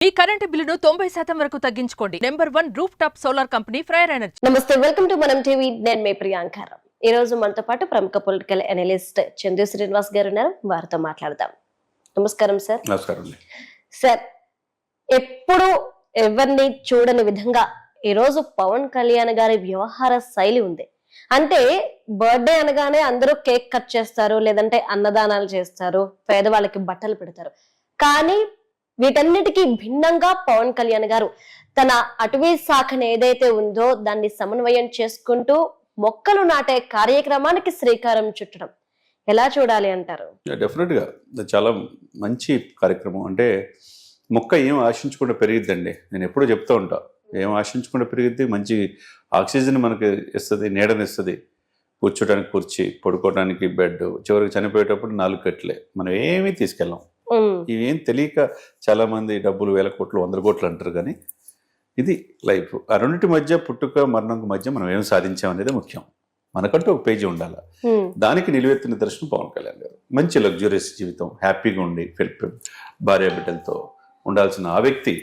మీ current బిల్లును 90% వరకు తగ్గించుకోండి. #1 roof top solar company ఫ్రైర్ energy. నమస్తే, వెల్కమ్ టు మనం టీవీ. నేను మీ ప్రియాంక. ఈ రోజు మనతో పాటు ప్రముఖ పొలిటికల్ అనలిస్ట్ చందు శ్రీనివాస్ గారు ఉన్నారు. వారితో మాట్లాడదాం. నమస్కారం సార్. నమస్కారం సార్, ఎప్పుడు ఎవరిని చూడని విధంగా ఈ రోజు పవన్ కళ్యాణ్ గారి వ్యవహార శైలి ఉంది. అంటే బర్త్డే అనగానే అందరూ కేక్ కట్ చేస్తారు, లేదంటే అన్నదానాలు చేస్తారు, పేదవాళ్ళకి బట్టలు పెడతారు. కానీ వీటన్నిటికీ భిన్నంగా పవన్ కళ్యాణ్ గారు తన అటవీ శాఖను ఏదైతే ఉందో దాన్ని సమన్వయం చేసుకుంటూ మొక్కలు నాటే కార్యక్రమానికి శ్రీకారం చుట్టడం ఎలా చూడాలి అంటారు? డెఫినెట్ గా చాలా మంచి కార్యక్రమం. అంటే మొక్క ఏం ఆశించకుండా పెరిగిద్దండి. నేను ఎప్పుడూ చెప్తూ ఉంటా, ఏం ఆశించకుండా పెరిగిద్ది, మంచి ఆక్సిజన్ మనకి ఇస్తుంది, నీడనిస్తుంది, కూర్చోడానికి కుర్చీ, పడుకోవడానికి బెడ్, చివరికి చనిపోయేటప్పుడు 4 కట్లే. మనం ఏమీ తీసుకెళ్ళాం. ఇవేం తెలియక చాలా మంది డబ్బులు 1000 కోట్లు 100 కోట్లు అంటారు. కానీ ఇది లైఫ్. ఆ రెండింటి మధ్య, పుట్టుక మరణం మధ్య మనం ఏం సాధించామనేది ముఖ్యం. మనకంటూ ఒక పేజీ ఉండాలి. దానికి నిలువెత్తిన దర్శనం పవన్ కళ్యాణ్ గారు. మంచి లగ్జూరియస్ జీవితం, హ్యాపీగా ఉండి భార్య బిడ్డలతో ఉండాల్సిన ఆ వ్యక్తి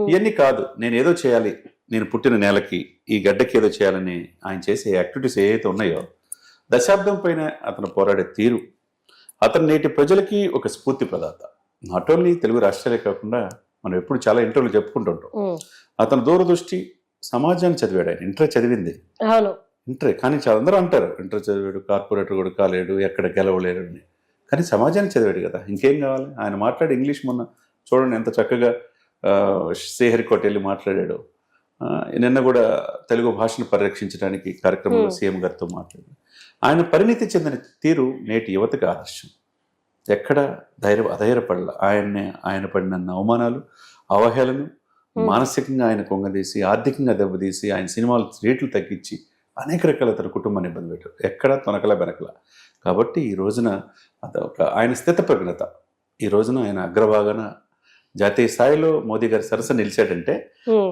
ఇవన్నీ కాదు. నేను ఏదో చేయాలి, నేను పుట్టిన నేలకి, ఈ గడ్డకి ఏదో చేయాలని ఆయన చేసే యాక్టివిటీస్ ఏవైతే ఉన్నాయో, దశాబ్దం పైన అతను పోరాడే తీరు, అతను నేటి ప్రజలకి ఒక స్ఫూర్తి ప్రదాత. నాట్ ఓన్లీ తెలుగు రాష్ట్రాలే కాకుండా మనం ఎప్పుడు చాలా ఇంటర్వ్యూలు చెప్పుకుంటుంటాం. అతను దూరదృష్టి, సమాజాన్ని చదివాడు. ఆయన ఇంటర్ చదివింది ఇంటరే. కానీ అందరూ అంటారు ఇంటర్ చదివాడు, కార్పొరేటర్ కూడా కాలేడు, ఎక్కడ గెలవలేడు అని. కానీ సమాజాన్ని చదివాడు కదా, ఇంకేం కావాలి? ఆయన మాట్లాడే ఇంగ్లీష్ మొన్న చూడండి ఎంత చక్కగా శ్రీహరికోట వెళ్ళి మాట్లాడాడు. నిన్న కూడా తెలుగు భాషను పరిరక్షించడానికి కార్యక్రమంలో సీఎం గారితో మాట్లాడాడు. ఆయన పరిణితి చెందిన తీరు నేటి యువతకు ఆదర్శం. ఎక్కడ అధైర్యపడాల. ఆయన పడిన అవమానాలు, అవహేళను, మానసికంగా ఆయన కొంగదీసి, ఆర్థికంగా దెబ్బతీసి, ఆయన సినిమాలు రేట్లు తగ్గించి అనేక రకాల తన కుటుంబాన్ని ఇబ్బంది పెట్టారు. ఎక్కడ తొనకల బెనకల. కాబట్టి ఈ రోజున అదొక ఆయన స్థితప్రజ్ఞత. ఈ రోజున ఆయన అగ్రభాగాన జాతీయ స్థాయిలో మోదీ గారి సరస నిలిచాడంటే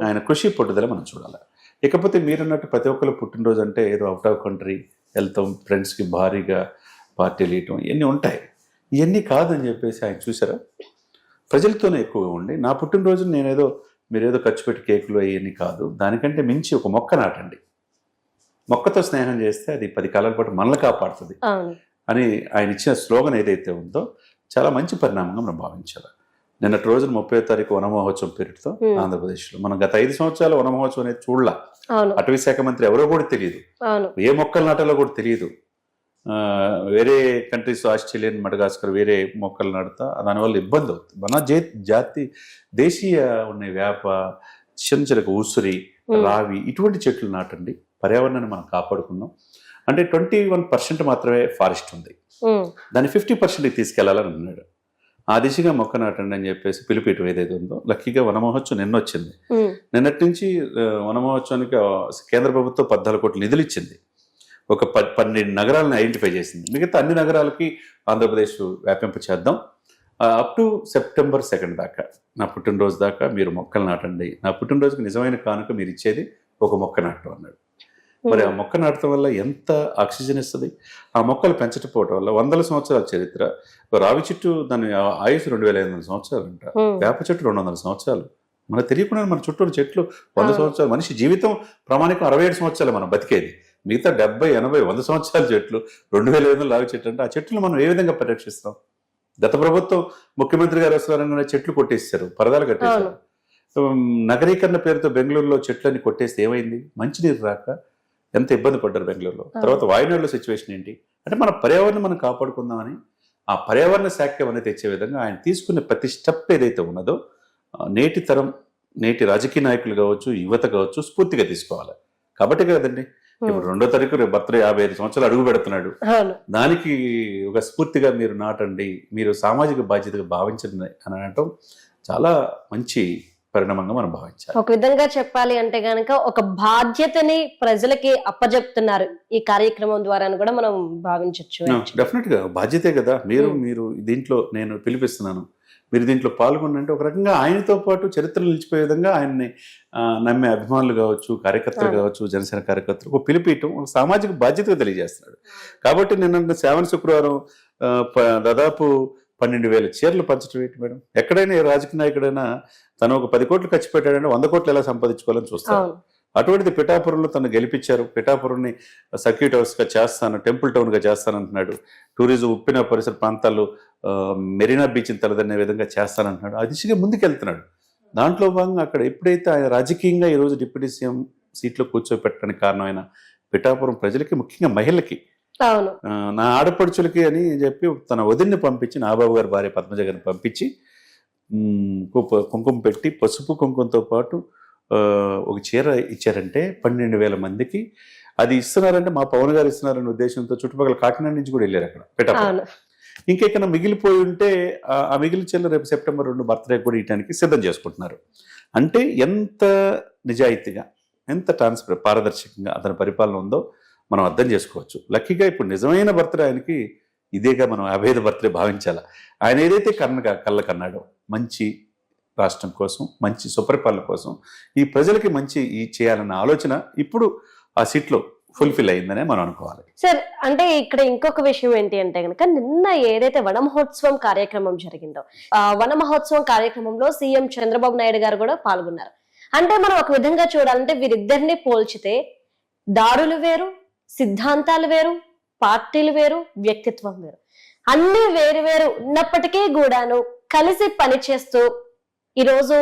ఆయన కృషి, పట్టుదల మనం చూడాలి. ఇకపోతే మీరన్నట్టు ప్రతి ఒక్కరు పుట్టినరోజు అంటే ఏదో అవుట్ ఆఫ్ కంట్రీ వెళ్తాం, ఫ్రెండ్స్కి భారీగా పార్టీలు ఇవ్వటం, ఇవన్నీ ఉంటాయి. ఇవన్నీ కాదని చెప్పేసి ఆయన చూసారా, ప్రజలతోనే ఎక్కువగా ఉండి, నా పుట్టినరోజు మీరేదో ఖర్చు పెట్టి కేకులు అవన్నీ కాదు, దానికంటే మించి ఒక మొక్క నాటండి, మొక్కతో స్నేహం చేస్తే అది 10 కాలాల పాటు మనల్ని కాపాడుతుంది అని ఆయన ఇచ్చిన స్లోగన్ ఏదైతే ఉందో చాలా మంచి పరిణామంగా మనం భావించాలి. నిన్నటి రోజున 30వ తారీఖు వన మహోత్సవం పేరుతో ఆంధ్రప్రదేశ్లో మనం గత 5 సంవత్సరాల వన మహోత్సవం అనేది చూడలా. అటవీ శాఖ మంత్రి ఎవరో కూడా తెలియదు, ఏ మొక్కలు నాటాలో కూడా తెలియదు. వేరే కంట్రీస్, ఆస్ట్రేలియన్, మడగాస్కర్ వేరే మొక్కలు నాటుతా, దానివల్ల ఇబ్బంది అవుతుంది. మన దేశీయ ఉన్న వేప, చిన్న ఉసిరి, రావి, ఇటువంటి చెట్లు నాటండి, పర్యావరణాన్ని మనం కాపాడుకుందాం. అంటే 21% మాత్రమే ఫారెస్ట్ ఉంది, దాన్ని 50% తీసుకెళ్లాలని అన్నాడు. ఆ దిశగా మొక్క నాటండి అని చెప్పేసి పిలుపుటం ఏదైతే ఉందో, లక్కీగా వన మహోత్సవం నిన్న వచ్చింది. నిన్నటి నుంచి వన మహోత్సవానికి కేంద్ర ప్రభుత్వం 14 కోట్ల నిధులు ఇచ్చింది. ఒక 12 నగరాలను ఐడెంటిఫై చేసింది. మిగతా అన్ని నగరాలకి ఆంధ్రప్రదేశ్ వ్యాపింప చేద్దాం. అప్ టు సెప్టెంబర్ 2 దాకా, నా పుట్టినరోజు దాకా మీరు మొక్కలు నాటండి. నా పుట్టినరోజుకి నిజమైన కానుక మీరు ఇచ్చేది ఒక మొక్క నాటడం అన్నాడు. మరి ఆ మొక్క నాటడం వల్ల ఎంత ఆక్సిజన్ ఇస్తుంది, ఆ మొక్కలు పెంచకపోవడం వల్ల 100 సంవత్సరాల చరిత్ర. రావి చెట్టు దాని ఆయుష్ 2500 సంవత్సరాలు అంట, వేప చెట్టు 200 సంవత్సరాలు. మనకు తెలియకుండా మన చుట్టూ చెట్లు 100 సంవత్సరాలు. మనిషి జీవితం ప్రామాణికం 67 సంవత్సరాలు మనం బతికేది. మిగతా 70, 80, 100 సంవత్సరాల చెట్లు, 2500 రావి చెట్లు అంటే ఆ చెట్లు మనం ఏ విధంగా పరిరక్షిస్తాం? గత ప్రభుత్వం ముఖ్యమంత్రి గారు వస్తున్నారని చెట్లు కొట్టేస్తారు, పరదాలు కట్టేశారు. నగరీకరణ పేరుతో బెంగళూరులో చెట్లని కొట్టేస్తే ఏమైంది? మంచినీరు రాక ఎంత ఇబ్బంది పడ్డారు బెంగళూరులో. తర్వాత వాయునాడులో సిచ్యువేషన్ ఏంటి అంటే, మన పర్యావరణం మనం కాపాడుకుందామని ఆ పర్యావరణ శాఖ అనేది తెచ్చే విధంగా ఆయన తీసుకున్న ప్రతి స్టెప్ ఏదైతే ఉన్నదో, నేటి తరం, నేటి రాజకీయ నాయకులు కావచ్చు, యువత కావచ్చు, స్ఫూర్తిగా తీసుకోవాలి. కాబట్టి కదండి ఇప్పుడు 2వ తారీఖు రేపు బర్త్డే, 55 సంవత్సరాలు అడుగు పెడుతున్నాడు. దానికి ఒక స్ఫూర్తిగా మీరు నాటండి, మీరు సామాజిక బాధ్యతగా భావించండి అని అనటం చాలా మంచి పరిణామంగా మనం భావించాలి. ఒక విధంగా చెప్పాలి అంటే గనక ఒక బాధ్యతని ప్రజలకి అప్పజెప్తున్నారు ఈ కార్యక్రమం ద్వారా కూడా మనం భావించవచ్చు. డెఫినెట్ గా బాధ్యతే కదా. మీరు దీంట్లో నేను పిలిపిస్తున్నాను, మీరు దీంట్లో పాల్గొనంటే ఒక రకంగా ఆయనతో పాటు చరిత్రలు నిలిచిపోయే విధంగా ఆయన్ని నమ్మే అభిమానులు కావచ్చు, కార్యకర్తలు కావచ్చు, జనసేన కార్యకర్తలు ఒక పిలిపియటం, ఒక సామాజిక బాధ్యతగా తెలియజేస్తున్నాడు. కాబట్టి నిన్న శ్రావణ శుక్రవారం దాదాపు 12,000 చీరలు పంచడం ఏంటి మేడం? ఎక్కడైనా ఏ రాజకీయ నాయకుడైనా తను ఒక 10 కోట్లు ఖర్చు పెట్టాడంటే 100 కోట్లు ఎలా సంపాదించుకోవాలని చూస్తారు. అవును. అటువంటిది పిఠాపురంలో తను గెలిపించారు. పిఠాపురంని సర్క్యూట్ హౌస్గా చేస్తాను, టెంపుల్ టౌన్గా చేస్తానంటున్నాడు. టూరిజం ఉప్పిన పరిసర ప్రాంతాల్లో మెరీనా బీచ్ని తలదన్నే విధంగా చేస్తానంటున్నాడు. ఆ దిశగా ముందుకెళ్తున్నాడు. దాంట్లో భాగంగా అక్కడ ఎప్పుడైతే ఆయన రాజకీయంగా ఈరోజు డిప్యూటీ సీఎం సీట్లో కూర్చోపెట్టడానికి కారణమైన పిఠాపురం ప్రజలకి, ముఖ్యంగా మహిళలకి, అవును. నా ఆడపడుచులకి అని చెప్పి తన వదిన్ని పంపించి, నాబాబు గారి భార్య పద్మజ గారిని పంపించి కుంకుమ పెట్టి పసుపు కుంకుమతో పాటు ఒక చీర ఇచ్చారంటే 12,000 మందికి అది ఇస్తున్నారంటే మా పవన్ గారు ఇస్తున్నారనే ఉద్దేశంతో చుట్టుపక్కల కాకినాడ నుంచి కూడా వెళ్ళారు అక్కడ పిఠాపురం. ఇంకెక్కడ మిగిలిపోయి ఉంటే ఆ మిగిలిన చీరలు రేపు సెప్టెంబర్ 2 బర్త్డే కూడా ఇవ్వడానికి సిద్ధం చేసుకుంటున్నారు. అంటే ఎంత నిజాయితీగా, ఎంత పారదర్శకంగా అతని పరిపాలన ఉందో మనం అర్థం చేసుకోవచ్చు. లక్కీగా ఇప్పుడు నిజమైన బర్త్డే ఆయనకి ఇదేగా మనం 55 బర్త్డే భావించాలా. ఆయన ఏదైతే కళ్ళ కన్నాడో మంచి రాష్ట్రం కోసం, మంచి సుపరిపాలన కోసం, ఈ ప్రజలకి మంచి చేయాలన్న ఆలోచన ఇప్పుడు ఆ సీట్లో ఫుల్ఫిల్ అయిందనే మనం అనుకోవాలి. సార్, అంటే ఇక్కడ ఇంకొక విషయం ఏంటి అంటే కనుక నిన్న ఏదైతే వన మహోత్సవం కార్యక్రమం జరిగిందో, వన మహోత్సవం కార్యక్రమంలో సీఎం చంద్రబాబు నాయుడు గారు కూడా పాల్గొన్నారు. అంటే మనం ఒక విధంగా చూడాలంటే వీరిద్దరిని పోల్చితే దారులు వేరు, సిద్ధాంతాలు వేరు, పార్టీలు వేరు, వ్యక్తిత్వం వేరు, అన్ని వేరు వేరు ఉన్నప్పటికీ కూడాను కలిసి పనిచేస్తూ ఈరోజు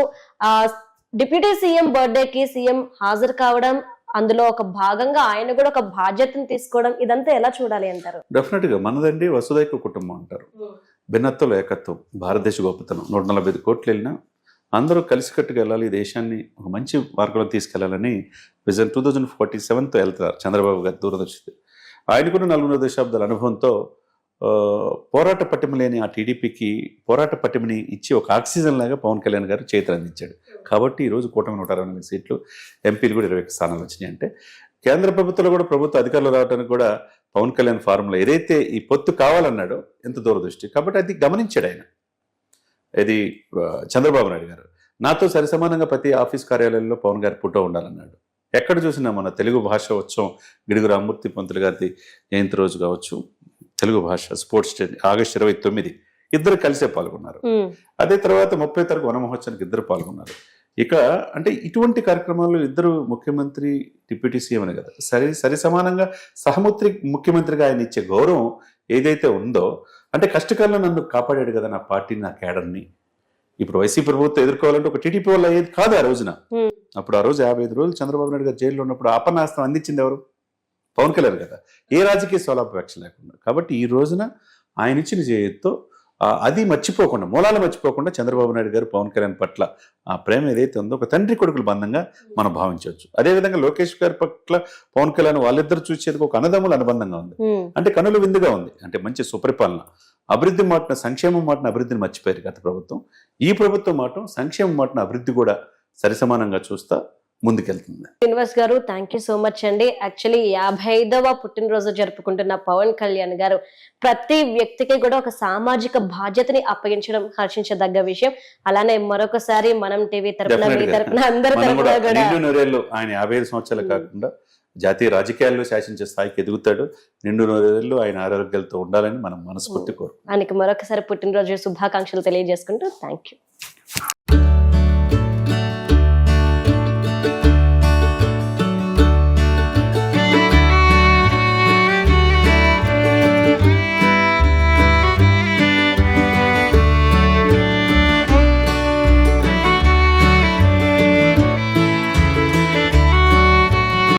డిప్యూటీ సీఎం బర్త్డేకి సీఎం హాజరు కావడం, అందులో ఒక భాగంగా ఆయన కూడా ఒక బాధ్యతను తీసుకోవడం, ఇదంతా ఎలా చూడాలి అంటారు? డెఫినెట్ గా మనదండి వసుదైక కుటుంబం అంటారు. భిన్నత్వంలో ఏకత్వం, భారతదేశ గొప్పతనం. 145 కోట్లు వెళ్ళినా అందరూ కలిసికట్టుగా వెళ్ళాలి, ఈ దేశాన్ని ఒక మంచి మార్గంలో తీసుకెళ్లాలని విజన్ 2047తో వెళ్తారు చంద్రబాబు గారు దూరదర్శి. ఆయనకున్న 4 దశాబ్దాల అనుభవంతో పోరాట పటిమ లేని ఆ టీడీపీకి పోరాట పటిమని ఇచ్చి ఒక ఆక్సిజన్ లాగా పవన్ కళ్యాణ్ గారు చేతులు అందించాడు. కాబట్టి ఈరోజు కూటమి 168 సీట్లు, ఎంపీలు కూడా 21 స్థానాలు వచ్చినాయి. అంటే కేంద్ర ప్రభుత్వంలో కూడా ప్రభుత్వ అధికారులు రావడానికి కూడా పవన్ కళ్యాణ్ ఫార్ములా ఏదైతే ఈ పొత్తు కావాలన్నాడో ఎంత దూరదృష్టి. కాబట్టి అది గమనించాడు ఆయన. ఇది చంద్రబాబు నాయుడు గారు నాతో సరిసమానంగా ప్రతి ఆఫీస్ కార్యాలయంలో పవన్ గారి ఫోటో ఉండాలన్నాడు. ఎక్కడ చూసినా మన తెలుగు భాష ఉత్సవం గిడుగు రామ్మూర్తి పంతులు గారి జయంతి రోజు కావచ్చు, తెలుగు భాష స్పోర్ట్స్ డే ఆగస్టు 29 ఇద్దరు కలిసే పాల్గొన్నారు. అదే తర్వాత 30 తారీఖు వన మహోత్సవానికి ఇద్దరు పాల్గొన్నారు. ఇక అంటే ఇటువంటి కార్యక్రమాల్లో ఇద్దరు ముఖ్యమంత్రి, డిప్యూటీ సీఎం అని కదా సరి సమానంగా సహముత్రి ముఖ్యమంత్రిగా ఆయన ఇచ్చే గౌరవం ఏదైతే ఉందో, అంటే కష్టకాలంలో నన్ను కాపాడాడు కదా నా పార్టీని, నా కేడర్ని. ఇప్పుడు వైసీపీ ప్రభుత్వం ఎదుర్కోవాలంటే ఒక టీడీపీ వల్ల అయ్యేది కాదు ఆ రోజున. అప్పుడు ఆ రోజు 55 రోజులు చంద్రబాబు నాయుడు గారు జైల్లో ఉన్నప్పుడు ఆపన్నాస్తం అందించింది ఎవరు? పవన్ కళ్యాణ్ కదా, ఏ రాజకీయ స్వలాపేక్ష లేకుండా. కాబట్టి ఈ రోజున ఆయన ఇచ్చిన చేతితో అది మర్చిపోకుండా, మూలాలు మర్చిపోకుండా చంద్రబాబు నాయుడు గారు పవన్ కళ్యాణ్ పట్ల ఆ ప్రేమ ఏదైతే ఉందో ఒక తండ్రి కొడుకుల బంధంగా మనం భావించవచ్చు. అదేవిధంగా లోకేష్ గారి పట్ల పవన్ కళ్యాణ్ వాళ్ళిద్దరు చూసేది ఒక అన్నదమ్ముల అనుబంధంగా ఉంది. అంటే కనుల విందుగా ఉంది. అంటే మంచి సుపరిపాలన, అభివృద్ధి మాటన, సంక్షేమం మాటన అభివృద్ధిని మర్చిపోయారు గత ప్రభుత్వం. ఈ ప్రభుత్వం మాటం సంక్షేమం మాటన అభివృద్ధి కూడా సరిసమానంగా చూస్తా ముందుకెళ్తుంది. శ్రీనివాస్ గారు, థ్యాంక్ యూ సో మచ్ అండి. యాక్చువల్లీ 55వ పుట్టినరోజు జరుపుకుంటున్న పవన్ కళ్యాణ్ గారు ప్రతి వ్యక్తికి కూడా ఒక సామాజిక బాధ్యతని అప్పగించడం హర్షించదగ్గ విషయం. అలానే మరొకసారి మనం టీవీ తరపున, మీ తరపున, అందరి తరపున కూడా ఆయన 55 సంవత్సరాలు కాకుండా జాతీయ రాజకీయాల్లో శాసించే స్థాయికి ఎదుగుతాడు. నిండు నూరేళ్లు ఆయన ఆరోగ్యాలతో ఉండాలని మనం మనస్ఫూర్తి కోరు. ఆయనకి మరొకసారి పుట్టినరోజు శుభాకాంక్షలు తెలియజేసుకుంటూ థ్యాంక్ యూ.